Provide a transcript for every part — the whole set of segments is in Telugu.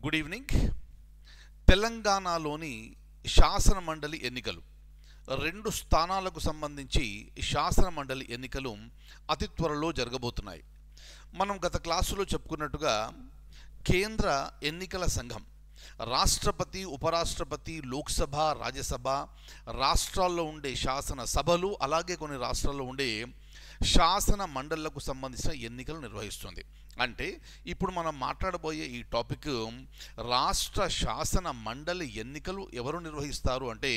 Good evening. తెలంగాణలోని శాసన మండలి ఎన్నికలు 2 స్థానాలకు సంబంధించి శాసన మండలి ఎన్నికలు అతి త్వరలో జరగబోతున్నాయి. మనం గత క్లాసులో చెప్పుకున్నట్టుగా కేంద్ర ఎన్నికల సంఘం రాష్ట్రపతి, ఉపరాష్ట్రపతి, లోక్సభ, రాజ్యసభ, రాష్ట్రాల్లో ఉండే శాసన సభలు, అలాగే కొన్ని రాష్ట్రాల్లో ఉండే శాసన మండళ్లకు సంబంధించిన ఎన్నికలు నిర్వహిస్తుంది. అంటే ఇప్పుడు మనం మాట్లాడబోయే ఈ టాపిక్ రాష్ట్ర శాసన మండలి ఎన్నికలు ఎవరు నిర్వహిస్తారు అంటే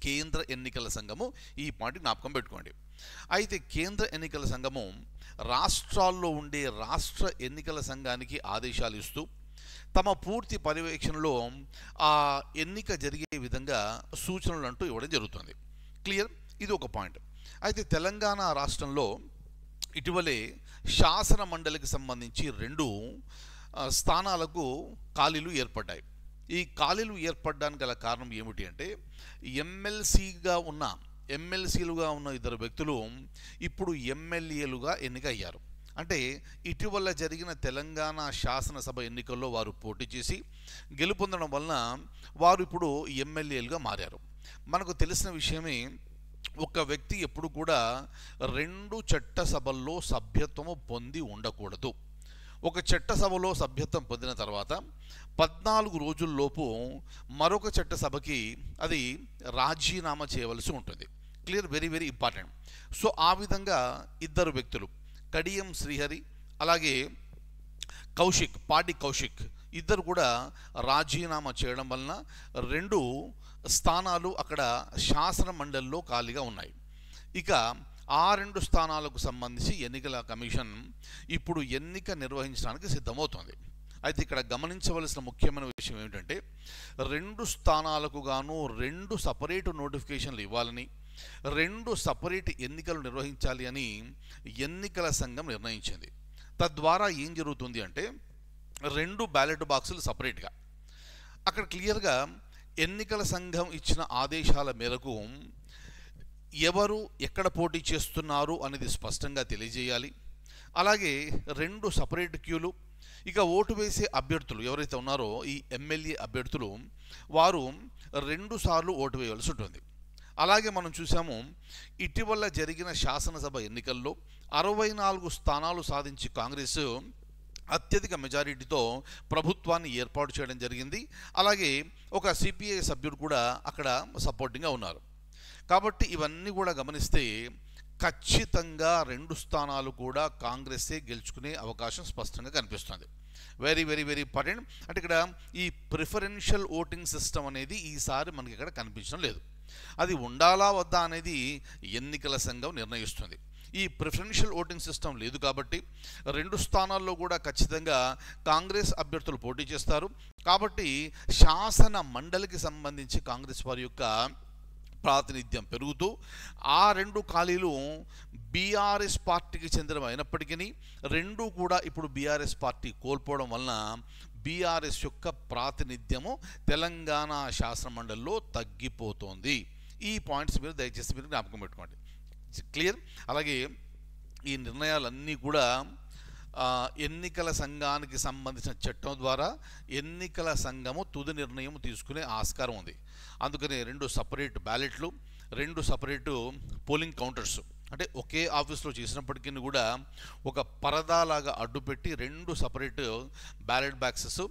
కేంద్ర ఎన్నికల సంఘము. ఈ పాయింట్ జ్ఞాపకం పెట్టుకోండి. అయితే కేంద్ర ఎన్నికల సంఘము రాష్ట్రాల్లో ఉండే రాష్ట్ర ఎన్నికల సంఘానికి ఆదేశాలు ఇస్తూ తమ పూర్తి పర్యవేక్షణలో ఆ ఎన్నిక జరిగే విధంగా సూచనలు అంటూ ఇవ్వడం జరుగుతుంది. క్లియర్? ఇది ఒక పాయింట్. అయితే తెలంగాణ రాష్ట్రంలో ఇటీవలే శాసన మండలికి సంబంధించి 2 స్థానాలకు ఖాళీలు ఏర్పడ్డాయి. ఈ ఖాళీలు ఏర్పడడానికి గల కారణం ఏమిటి అంటే ఎమ్మెల్సీలుగా ఉన్న 2 వ్యక్తులు ఇప్పుడు ఎమ్మెల్యేలుగా ఎన్నిక అయ్యారు. అంటే ఇటీవల జరిగిన తెలంగాణ శాసనసభ ఎన్నికల్లో వారు పోటీ చేసి గెలుపొందడం వలన వారు ఇప్పుడు ఎమ్మెల్యేలుగా మారారు. మనకు తెలిసిన విషయమే, ఒక వ్యక్తి ఎప్పుడు కూడా 2 చట్టసభల్లో సభ్యత్వము పొంది ఉండకూడదు. ఒక చట్టసభలో సభ్యత్వం పొందిన తర్వాత 14 రోజుల్లోపు మరొక చట్టసభకి అది రాజీనామా చేయవలసి ఉంటుంది. Clear? Very very important. So ఆ విధంగా 2 వ్యక్తులు, కడియం శ్రీహరి అలాగే పాడి కౌశిక్ ఇద్దరు కూడా రాజీనామా చేయడం వలన 2 స్థానాలు అక్కడ శాసన మండలిలో ఖాళీగా ఉన్నాయి. ఇక ఆ 2 స్థానాలకు సంబంధించి ఎన్నికల కమిషన్ ఇప్పుడు ఎన్నిక నిర్వహించడానికి సిద్ధమవుతోంది. అయితే ఇక్కడ గమనించవలసిన ముఖ్యమైన విషయం ఏమిటంటే 2 స్థానాలకు గాను 2 సపరేట్ నోటిఫికేషన్లు ఇవ్వాలని, 2 సపరేట్ ఎన్నికలు నిర్వహించాలి అని ఎన్నికల సంఘం నిర్ణయించింది. తద్వారా ఏం జరుగుతుంది అంటే 2 బ్యాలెట్ బాక్సులు సపరేట్గా, అక్కడ క్లియర్గా ఎన్నికల సంఘం ఇచ్చిన ఆదేశాల మేరకు ఎవరు ఎక్కడ పోటీ చేస్తున్నారు అనేది స్పష్టంగా తెలియజేయాలి. అలాగే 2 సపరేట్ క్యూలు. ఇక ఓటు వేసే అభ్యర్థులు ఎవరైతే ఉన్నారో ఈ ఎమ్మెల్యే అభ్యర్థులు వారు 2 సార్లు ఓటు వేయవలసి ఉంటుంది. అలాగే మనం చూసాము ఇటీవల జరిగిన శాసనసభ ఎన్నికల్లో 64 స్థానాలు సాధించి కాంగ్రెస్ అత్యధిక మెజారిటీతో ప్రభుత్వాన్ని ఏర్పాటు చేయడం జరిగింది. అలాగే ఒక సిపిఐ సభ్యుడు కూడా అక్కడ సపోర్టింగ్గా ఉన్నారు. కాబట్టి ఇవన్నీ కూడా గమనిస్తే ఖచ్చితంగా 2 స్థానాలు కూడా కాంగ్రెస్సే గెలుచుకునే అవకాశం స్పష్టంగా కనిపిస్తుంది. Very very very important. అంటే ఇక్కడ ఈ ప్రిఫరెన్షియల్ ఓటింగ్ సిస్టమ్ అనేది ఈసారి మనకి ఇక్కడ కనిపించడం లేదు. అది ఉండాలా వద్దా అనేది ఎన్నికల సంఘం నిర్ణయిస్తుంది. ఈ ప్రిఫరెన్షియల్ ఓటింగ్ సిస్టమ్ లేదు కాబట్టి 2 స్థానాల్లో కూడా ఖచ్చితంగా కాంగ్రెస్ అభ్యర్థులు పోటీ చేస్తారు. కాబట్టి శాసన మండలికి సంబంధించి కాంగ్రెస్ వారి యొక్క ప్రాతినిధ్యం పెరుగుతూ ఆ 2 ఖాళీలు బీఆర్ఎస్ పార్టీకి చెందినవి అయినప్పటికీ 2 కూడా ఇప్పుడు బీఆర్ఎస్ పార్టీ కోల్పోవడం వలన బీఆర్ఎస్ యొక్క ప్రాతినిధ్యము తెలంగాణ శాసన మండలిలో తగ్గిపోతోంది. ఈ పాయింట్స్ మీరు దయచేసి మీరు జ్ఞాపకం పెట్టుకోండి. క్లియర్? అలాగే ఈ నిర్ణయాలన్నీ కూడా ఎన్నికల సంఘానికి సంబంధించిన చట్టం ద్వారా ఎన్నికల సంఘము తుది నిర్ణయం తీసుకునే ఆస్కారం ఉంది. అందుకని 2 సపరేట్ బ్యాలెట్లు, 2 సపరేట్ పోలింగ్ కౌంటర్స్, అంటే ఒకే ఆఫీస్లో చేసినప్పటికీ కూడా ఒక పరదాలాగా అడ్డుపెట్టి 2 సపరేట్ బ్యాలెట్ బాక్సెస్,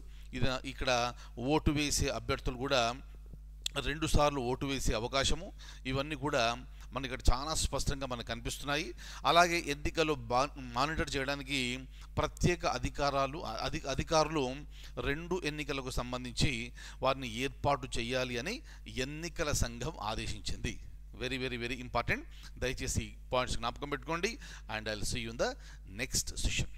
ఇక్కడ ఓటు వేసే అభ్యర్థులు కూడా 2 సార్లు ఓటు వేసే అవకాశము, ఇవన్నీ కూడా మనకి ఇక్కడ చాలా స్పష్టంగా మనకు కనిపిస్తున్నాయి. అలాగే ఎన్నికలు మానిటర్ చేయడానికి ప్రత్యేక అధికారులు 2 ఎన్నికలకు సంబంధించి వారిని ఏర్పాటు చేయాలి అని ఎన్నికల సంఘం ఆదేశించింది. Very very very important. దయచేసి పాయింట్స్ జ్ఞాపకం పెట్టుకోండి. And I will see you in the next session.